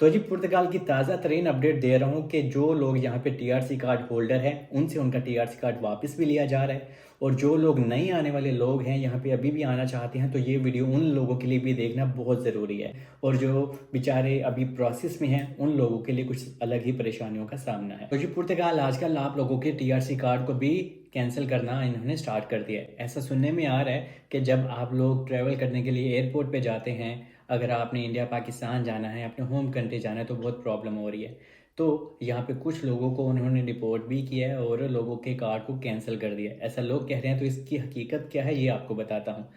तो जी पुर्तगाल की ताज़ा तरीन अपडेट दे रहा हूँ कि जो लोग यहाँ पे टीआरसी कार्ड होल्डर हैं उनसे उनका टीआरसी कार्ड वापस भी लिया जा रहा है। और जो लोग नए आने वाले लोग हैं यहाँ पे अभी भी आना चाहते हैं तो ये वीडियो उन लोगों के लिए भी देखना बहुत ज़रूरी है। और जो बेचारे अभी प्रोसेस में हैं उन लोगों के लिए कुछ अलग ही परेशानियों का सामना है। तो जी पुर्तगाल आजकल आप लोगों के टीआरसी कार्ड को भी कैंसिल करना इन्होंने स्टार्ट कर दिया है। ऐसा सुनने में आ रहा है कि जब आप लोग ट्रैवल करने के लिए एयरपोर्ट पे जाते हैं, अगर आपने इंडिया पाकिस्तान जाना है, अपने होम कंट्री जाना है, तो बहुत प्रॉब्लम हो रही है। तो यहाँ पे कुछ लोगों को उन्होंने रिपोर्ट भी किया है और लोगों के कार्ड को कैंसिल कर दिया है, ऐसा लोग कह रहे हैं। तो इसकी हकीकत क्या है ये आपको बताता हूँ।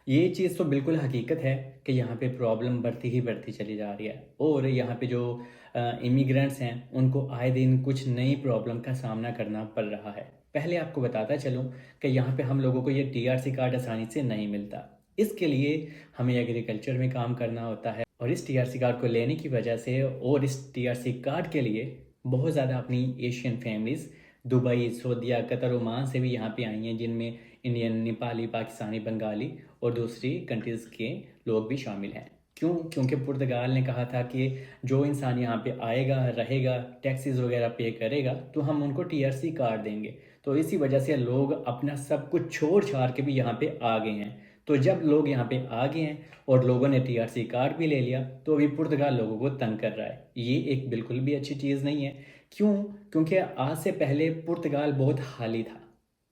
ये चीज़ तो बिल्कुल हकीकत है कि यहाँ पे प्रॉब्लम बढ़ती ही बढ़ती चली जा रही है। और यहाँ पे जो इमिग्रेंट्स हैं उनको आए दिन कुछ नई प्रॉब्लम का सामना करना पड़ रहा है। पहले आपको बताता चलूँ कि यहाँ पे हम लोगों को ये टीआरसी कार्ड आसानी से नहीं मिलता। इसके लिए हमें एग्रीकल्चर में काम करना होता है और इस टीआरसी कार्ड को लेने की वजह से और इस टीआरसी कार्ड के लिए बहुत ज़्यादा अपनी Asian families Dubai, Saudia, Qatar, Oman से भी यहाँ पे आई हैं, जिनमें इंडियन, नेपाली, पाकिस्तानी, बंगाली और दूसरी कंट्रीज़ के लोग भी शामिल हैं। क्यों? क्योंकि पुर्तगाल ने कहा था कि जो इंसान यहाँ पे आएगा, रहेगा, टैक्सेस वगैरह पे करेगा तो हम उनको टीआरसी कार्ड देंगे। तो इसी वजह से लोग अपना सब कुछ छोड़ छाड़ के भी यहाँ पे आ गए हैं। तो जब लोग यहाँ पे आ गए हैं और लोगों ने टीआरसी कार्ड भी ले लिया तो अभी पुर्तगाल लोगों को तंग कर रहा है। ये एक बिल्कुल भी अच्छी चीज़ नहीं है। क्यों? क्योंकि आज से पहले पुर्तगाल बहुत खाली था।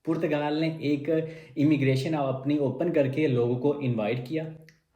पुर्तगाल ने एक इमिग्रेशन अपनी ओपन करके लोगों को इनवाइट किया।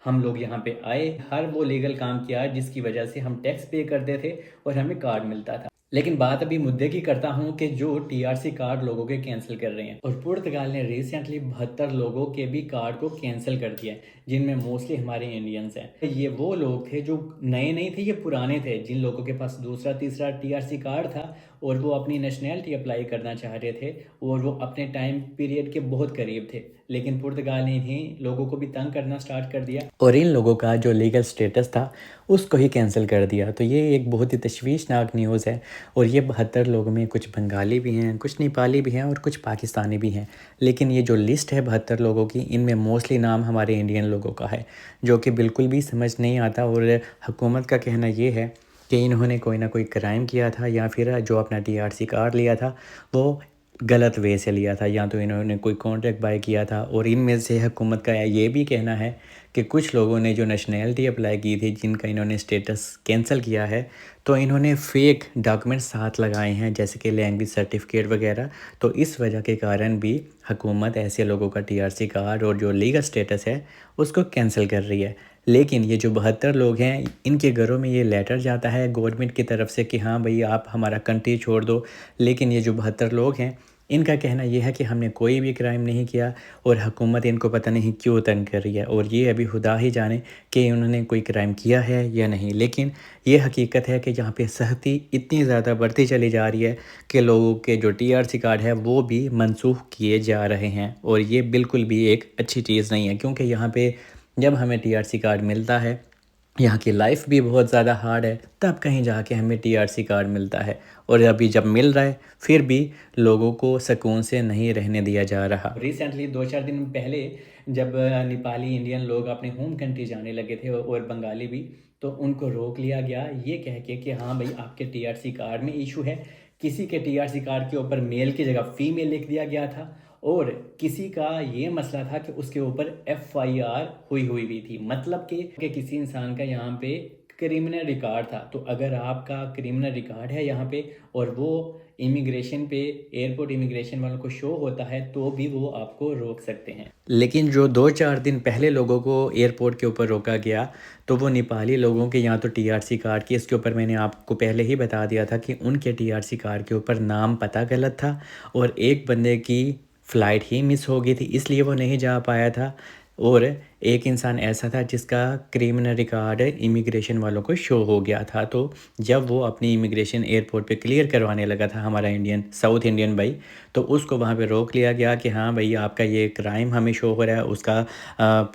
हम लोग यहाँ पे आए, हर वो लीगल काम किया जिसकी वजह से हम टैक्स पे करते थे और हमें कार्ड मिलता था। लेकिन बात अभी मुद्दे की करता हूँ कि जो टीआरसी कार्ड लोगों के कैंसिल कर रहे हैं, और पुर्तगाल ने रिसेंटली 72 लोगों के भी कार्ड को कैंसिल कर दिया है, जिनमें मोस्टली हमारे इंडियंस हैं। ये वो लोग थे जो नए नहीं थे, ये पुराने थे, जिन लोगों के पास दूसरा तीसरा टीआरसी कार्ड था और वो अपनी नेशनैलिटी अप्लाई करना चाह रहे थे और वो अपने टाइम पीरियड के बहुत करीब थे। लेकिन पुर्तगाल ने इन्हीं लोगों को भी तंग करना स्टार्ट कर दिया और इन लोगों का जो लीगल स्टेटस था उसको ही कैंसिल कर दिया। तो ये एक बहुत ही तशवीशनाक न्यूज़ है। और ये 72 लोगों में कुछ बंगाली भी हैं, कुछ नेपाली भी हैं और कुछ पाकिस्तानी भी हैं। लेकिन ये जो लिस्ट है 72 लोगों की, इनमें मोस्टली नाम हमारे इंडियन लोगों का है, जो कि बिल्कुल भी समझ नहीं आता। और हुकूमत का कहना ये है कि इन्होंने कोई ना कोई क्राइम किया था या फिर जो अपना टीआरसी कार्ड लिया था वो गलत वे से लिया था, या तो इन्होंने कोई कॉन्ट्रैक्ट बाय किया था। और इनमें से हुकूमत का ये भी कहना है कि कुछ लोगों ने जो नेशनैलिटी अप्लाई की थी, जिनका इन्होंने स्टेटस कैंसिल किया है, तो इन्होंने फ़ेक डॉक्यूमेंट साथ लगाए हैं, जैसे कि लैंग्वेज सर्टिफिकेट वगैरह। तो इस वजह के कारण भी हुकूमत ऐसे लोगों का टीआरसी कार्ड और जो लीगल स्टेटस है उसको कैंसिल कर रही है। लेकिन ये जो 72 लोग हैं, इनके घरों में ये लेटर जाता है गवर्नमेंट की तरफ से कि हाँ भाई आप हमारा कंट्री छोड़ दो। लेकिन ये जो 72 लोग हैं, इनका कहना ये है कि हमने कोई भी क्राइम नहीं किया और हुकूमत इनको पता नहीं क्यों तंग कर रही है। और ये अभी खुदा ही जाने कि उन्होंने कोई क्राइम किया है या नहीं। लेकिन ये हकीकत है कि यहाँ पे सख्ती इतनी ज़्यादा बढ़ती चली जा रही है कि लोगों के जो टीआरसी कार्ड है वो भी मनसूख किए जा रहे हैं। और ये बिल्कुल भी एक अच्छी चीज़ नहीं है, क्योंकि यहाँ पे जब हमें टीआरसी कार्ड मिलता है, यहाँ की लाइफ भी बहुत ज़्यादा हार्ड है, तब कहीं जाके हमें टीआरसी कार्ड मिलता है। और अभी जब मिल रहा है फिर भी लोगों को सुकून से नहीं रहने दिया जा रहा। रिसेंटली 2-4 दिन पहले जब नेपाली इंडियन लोग अपने होम कंट्री जाने लगे थे और बंगाली भी, तो उनको रोक लिया गया ये कह के कि हाँ भाई आपके टीआरसी कार्ड में इशू है। किसी के टीआरसी कार्ड के ऊपर मेल की जगह फीमेल लिख दिया गया था और किसी का ये मसला था कि उसके ऊपर एफआईआर हुई हुई भी थी, मतलब कि किसी इंसान का यहाँ पे क्रिमिनल रिकॉर्ड था। तो अगर आपका क्रिमिनल रिकॉर्ड है यहाँ पे और वो इमिग्रेशन पे, एयरपोर्ट इमिग्रेशन वालों को शो होता है, तो भी वो आपको रोक सकते हैं। लेकिन जो 2-4 दिन पहले लोगों को एयरपोर्ट के ऊपर रोका गया, तो वो नेपाली लोगों के यहाँ तो टीआरसी कार्ड की, इसके ऊपर मैंने आपको पहले ही बता दिया था कि उनके टीआरसी कार्ड के ऊपर नाम पता गलत था और एक बंदे की फ़्लाइट ही मिस हो गई थी, इसलिए वो नहीं जा पाया था। और एक इंसान ऐसा था जिसका क्रिमिनल रिकॉर्ड इमिग्रेशन वालों को शो हो गया था। तो जब वो अपनी इमिग्रेशन एयरपोर्ट पे क्लियर करवाने लगा था, हमारा इंडियन, साउथ इंडियन भाई, तो उसको वहाँ पे रोक लिया गया कि हाँ भाई आपका ये क्राइम हमें शो हो रहा है। उसका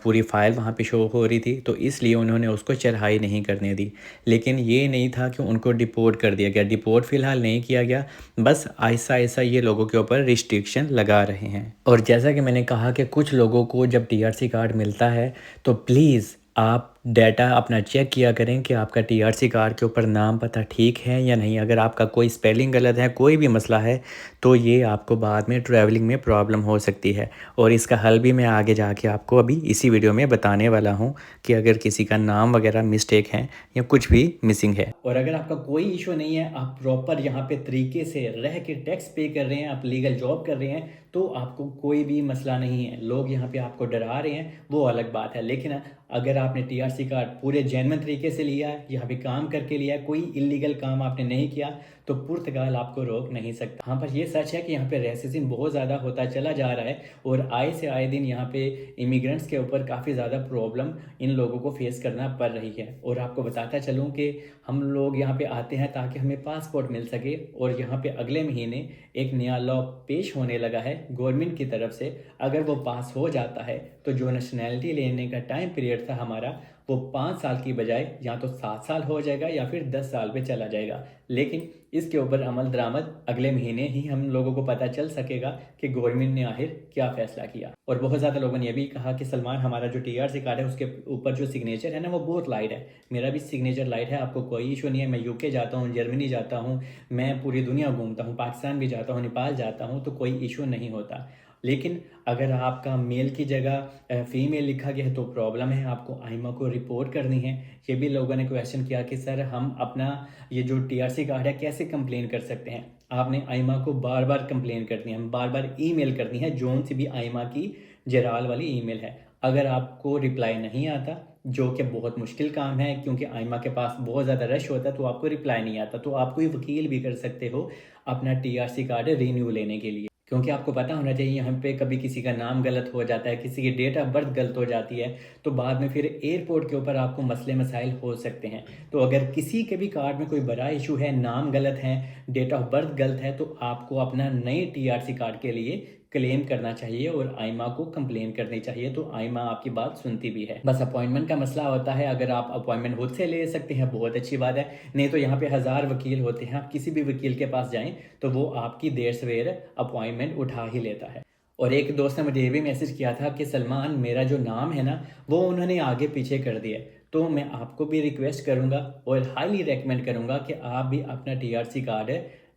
पूरी फ़ाइल वहाँ पे शो हो रही थी, तो इसलिए उन्होंने उसको चढ़ाई नहीं करने दी। लेकिन ये नहीं था कि उनको डिपोर्ट कर दिया गया। डिपोर्ट फ़िलहाल नहीं किया गया, बस आहिस्ता आहिस्ता ये लोगों के ऊपर रिस्ट्रिक्शन लगा रहे हैं। और जैसा कि मैंने कहा कि कुछ लोगों को जब टीआरसी कार्ड मिलता है तो प्लीज़ आप डाटा अपना चेक किया करें कि आपका टीआरसी कार्ड के ऊपर नाम पता ठीक है या नहीं। अगर आपका कोई स्पेलिंग गलत है, कोई भी मसला है, तो ये आपको बाद में ट्रैवलिंग में प्रॉब्लम हो सकती है। और इसका हल भी मैं आगे जाके आपको अभी इसी वीडियो में बताने वाला हूँ कि अगर किसी का नाम वगैरह मिस्टेक है या कुछ भी मिसिंग है। और अगर आपका कोई इशू नहीं है, आप प्रॉपर यहाँ पे तरीके से रह के टैक्स पे कर रहे हैं, आप लीगल जॉब कर रहे हैं, तो आपको कोई भी मसला नहीं है। लोग यहाँ पे आपको डरा रहे हैं वो अलग बात है, लेकिन अगर आपने टीआरसी कार्ड पूरे जेन्युइन तरीके से लिया है, यहाँ पे काम करके लिया है, कोई इलीगल काम आपने नहीं किया, तो पुर्तगाल आपको रोक नहीं सकता। हाँ, पर ये सच है कि यहाँ पे रेसिज्म बहुत ज़्यादा होता चला जा रहा है और आए से आए दिन यहाँ पे इमिग्रेंट्स के ऊपर काफ़ी ज़्यादा प्रॉब्लम इन लोगों को फेस करना पड़ रही है। और आपको बताता चलूँ कि हम लोग यहाँ पे आते हैं ताकि हमें पासपोर्ट मिल सके, और यहाँ पे अगले महीने एक नया लॉ पेश होने लगा है गवर्नमेंट की तरफ से। अगर वो पास हो जाता है तो जो नेशनैलिटी लेने का टाइम पीरियड था हमारा, वो 5 साल की बजाय या तो 7 साल हो जाएगा या फिर 10 साल पे चला जाएगा। लेकिन इसके ऊपर अमल दरामद अगले महीने ही हम लोगों को पता चल सकेगा कि गवर्नमेंट ने आखिर क्या फैसला किया। और बहुत ज़्यादा लोगों ने यह भी कहा कि सलमान, हमारा जो टीआरसी कार्ड है उसके ऊपर जो सिग्नेचर है ना, वो बहुत लाइट है। मेरा भी सिग्नेचर लाइट है, आपको कोई इशू नहीं है। मैं यूके जाता हूँ, जर्मनी जाता हूँ, मैं पूरी दुनिया घूमता हूँ, पाकिस्तान भी जाता हूँ, नेपाल जाता हूँ, तो कोई इशू नहीं होता। लेकिन अगर आपका मेल की जगह फीमेल लिखा गया है तो प्रॉब्लम है, आपको आइमा को रिपोर्ट करनी है। ये भी लोगों ने क्वेश्चन किया कि सर, हम अपना ये जो टीआरसी कार्ड है कैसे कंप्लेन कर सकते हैं। आपने आइमा को बार बार कंप्लेन करनी है, बार बार ईमेल करनी है, जोन सी भी आइमा की जराल वाली ईमेल है। अगर आपको रिप्लाई नहीं आता, जो कि बहुत मुश्किल काम है क्योंकि आइमा के पास बहुत ज़्यादा रश होता है, तो आपको रिप्लाई नहीं आता, तो आप कोई वकील भी कर सकते हो अपना टीआरसी कार्ड रिन्यू लेने के लिए। क्योंकि आपको पता होना चाहिए, यहाँ पे कभी किसी का नाम गलत हो जाता है, किसी की डेट ऑफ बर्थ गलत हो जाती है, तो बाद में फिर एयरपोर्ट के ऊपर आपको मसले मसाइल हो सकते हैं। तो अगर किसी के भी कार्ड में कोई बड़ा इशू है, नाम गलत है, डेट ऑफ बर्थ गलत है, तो आपको अपना नए टीआरसी कार्ड के लिए क्लेम करना चाहिए और आइमा को कंप्लेन करनी चाहिए, तो आइमा आपकी बात सुनती भी है। बस अपॉइंटमेंट का मसला होता है, अगर आप अपॉइंटमेंट खुद से ले सकते हैं बहुत अच्छी बात है, नहीं तो यहाँ पे 1000 वकील होते हैं, आप किसी भी वकील के पास जाएं तो वो आपकी देर सवेर अपॉइंटमेंट उठा ही लेता है। और एक दोस्त ने मुझे ये भी मैसेज किया था कि सलमान, मेरा जो नाम है ना, वो उन्होंने आगे पीछे कर दिया। तो मैं आपको भी रिक्वेस्ट करूंगा और हाईली रेकमेंड करूंगा कि आप भी अपना टीआरसी कार्ड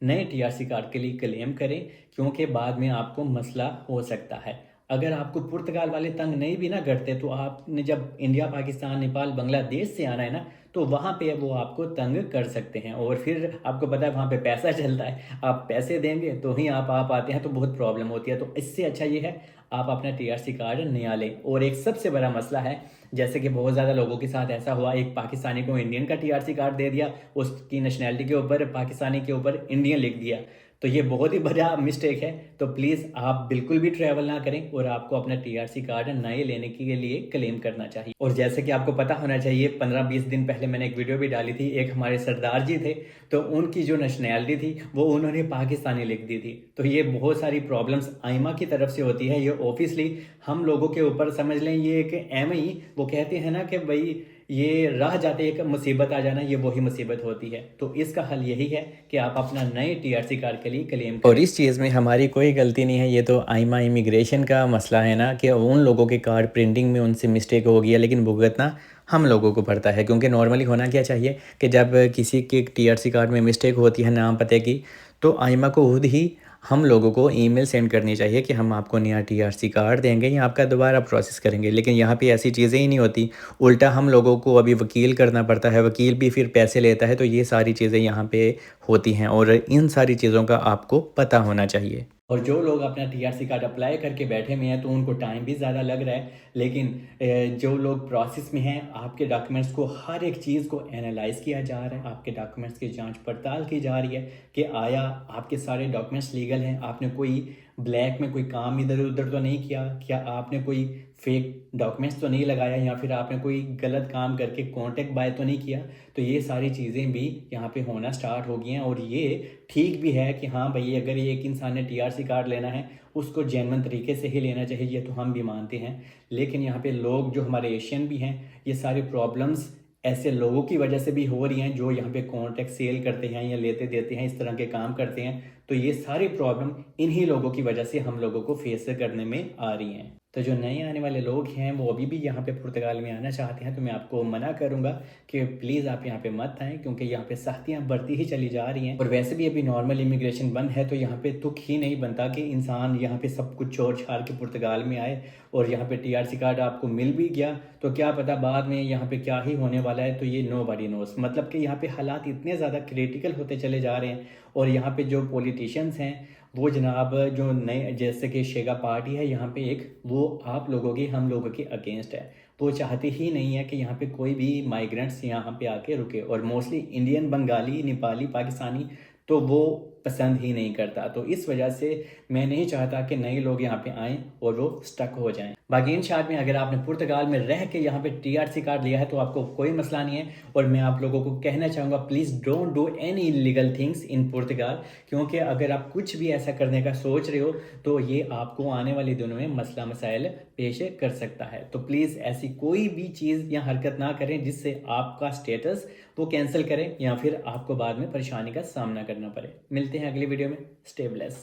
नए टीआरसी कार्ड के लिए क्लेम करें, क्योंकि बाद में आपको मसला हो सकता है। अगर आपको पुर्तगाल वाले तंग नहीं भी ना करते, तो आपने जब इंडिया, पाकिस्तान, नेपाल, बांग्लादेश से आना है ना, तो वहाँ पे वो आपको तंग कर सकते हैं। और फिर आपको पता है वहाँ पे पैसा चलता है, आप पैसे देंगे तो ही आप आते हैं, तो बहुत प्रॉब्लम होती है। तो इससे अच्छा ये है आप अपना टीआरसी कार्ड नया लें। और एक सबसे बड़ा मसला है, जैसे कि बहुत ज़्यादा लोगों के साथ ऐसा हुआ, एक पाकिस्तानी को इंडियन का टीआरसी कार्ड दे दिया, उसकी नेशनैलिटी के ऊपर पाकिस्तानी के ऊपर इंडियन लिख दिया, तो ये बहुत ही बड़ा मिस्टेक है। तो प्लीज़ आप बिल्कुल भी ट्रैवल ना करें और आपको अपना टीआरसी कार्ड नए लेने के लिए क्लेम करना चाहिए। और जैसे कि आपको पता होना चाहिए, 15-20 दिन पहले मैंने एक वीडियो भी डाली थी, एक हमारे सरदार जी थे, तो उनकी जो नेशनैलिटी थी वो उन्होंने पाकिस्तानी लिख दी थी। तो ये बहुत सारी प्रॉब्लम्स आइमा की तरफ से होती है, ये ऑब्वियसली हम लोगों के ऊपर समझ लें, ये एक एम ही, वो कहते हैं ना कि भाई ये राह जाते एक मुसीबत आ जाना, ये वही मुसीबत होती है। तो इसका हल यही है कि आप अपना नए टीआरसी कार्ड के लिए क्लेम करें। और इस चीज़ में हमारी कोई गलती नहीं है, ये तो आइमा इमिग्रेशन का मसला है ना, कि उन लोगों के कार्ड प्रिंटिंग में उनसे मिस्टेक हो गया, लेकिन भुगतना हम लोगों को पड़ता है। क्योंकि नॉर्मली होना क्या चाहिए कि जब किसी के टीआरसी कार्ड में मिस्टेक होती है नाम पते की, तो आइमा को खुद ही हम लोगों को ईमेल सेंड करनी चाहिए कि हम आपको नया टीआरसी कार्ड देंगे या आपका दोबारा प्रोसेस करेंगे। लेकिन यहाँ पे ऐसी चीज़ें ही नहीं होती, उल्टा हम लोगों को अभी वकील करना पड़ता है, वकील भी फिर पैसे लेता है। तो ये सारी चीज़ें यहाँ पे होती हैं और इन सारी चीज़ों का आपको पता होना चाहिए। और जो लोग अपना टीआरसी कार्ड अप्लाई करके बैठे हुए हैं, तो उनको टाइम भी ज़्यादा लग रहा है, लेकिन जो लोग प्रोसेस में हैं, आपके डॉक्यूमेंट्स को, हर एक चीज़ को एनालाइज किया जा रहा है, आपके डॉक्यूमेंट्स की जांच पड़ताल की जा रही है कि आया आपके सारे डॉक्यूमेंट्स लीगल हैं, आपने कोई ब्लैक में कोई काम इधर उधर तो नहीं किया, क्या आपने कोई फेक डॉक्यूमेंट्स तो नहीं लगाया, या फिर आपने कोई गलत काम करके कॉन्टेक्ट बाय तो नहीं किया। तो ये सारी चीज़ें भी यहाँ पे होना स्टार्ट हो गई हैं। और ये ठीक भी है कि हाँ भाई, अगर ये एक इंसान ने टीआरसी कार्ड लेना है, उसको जेन्युइन तरीके से ही लेना चाहिए, ये तो हम भी मानते हैं। लेकिन यहाँ पे लोग जो हमारे एशियन भी हैं, ये सारी प्रॉब्लम्स ऐसे लोगों की वजह से भी हो रही हैं जो यहाँ पे कॉन्ट्रैक्ट सेल करते हैं या लेते देते हैं, इस तरह के काम करते हैं। तो ये सारी प्रॉब्लम इन्हीं लोगों की वजह से हम लोगों को फेस करने में आ रही हैं। तो जो नए आने वाले लोग हैं वो अभी भी यहाँ पे पुर्तगाल में आना चाहते हैं तो मैं आपको मना करूँगा कि प्लीज़ आप यहाँ पे मत आएँ, क्योंकि यहाँ पे सख्तियाँ बढ़ती ही चली जा रही हैं। और वैसे भी अभी नॉर्मल इमिग्रेशन बंद है, तो यहाँ पे तुक ही नहीं बनता कि इंसान यहाँ पे सब कुछ छोड़ छाड़ के पुर्तगाल में आए। और यहाँ पे TRC कार्ड आपको मिल भी गया तो क्या पता बाद में यहाँ पे क्या ही होने वाला है, तो ये नो बडी नोस। मतलब कि यहाँ पे हालात इतने ज़्यादा क्रिटिकल होते चले जा रहे हैं। और यहाँ पे जो पॉलिटिशियंस हैं वो जनाब जो नए, जैसे कि शेगा पार्टी है यहाँ पे एक, वो आप लोगों की, हम लोगों के अगेंस्ट है। वो चाहते ही नहीं है कि यहाँ पे कोई भी माइग्रेंट्स यहाँ पे आके रुके। और मोस्टली इंडियन, बंगाली, नेपाली, पाकिस्तानी तो वो पसंद ही नहीं करता। तो इस वजह से मैं नहीं चाहता कि नए लोग यहाँ पे आएँ और वो स्टक हो जाएं। बाकी इन शार्ट में अगर आपने पुर्तगाल में रह के यहाँ पे TRC कार्ड लिया है तो आपको कोई मसला नहीं है। और मैं आप लोगों को कहना चाहूँगा, please don't do any illegal things in Portugal, क्योंकि अगर आप कुछ भी ऐसा करने का सोच रहे हो तो ये आपको आने वाले दिनों में मसला मसाइल पेश कर सकता है। तो प्लीज़ ऐसी कोई भी चीज़ या हरकत ना करें जिससे आपका स्टेटस वो कैंसिल करें या फिर आपको बाद में परेशानी का सामना करना पड़े। मिलते हैं अगली वीडियो में। Stay bless.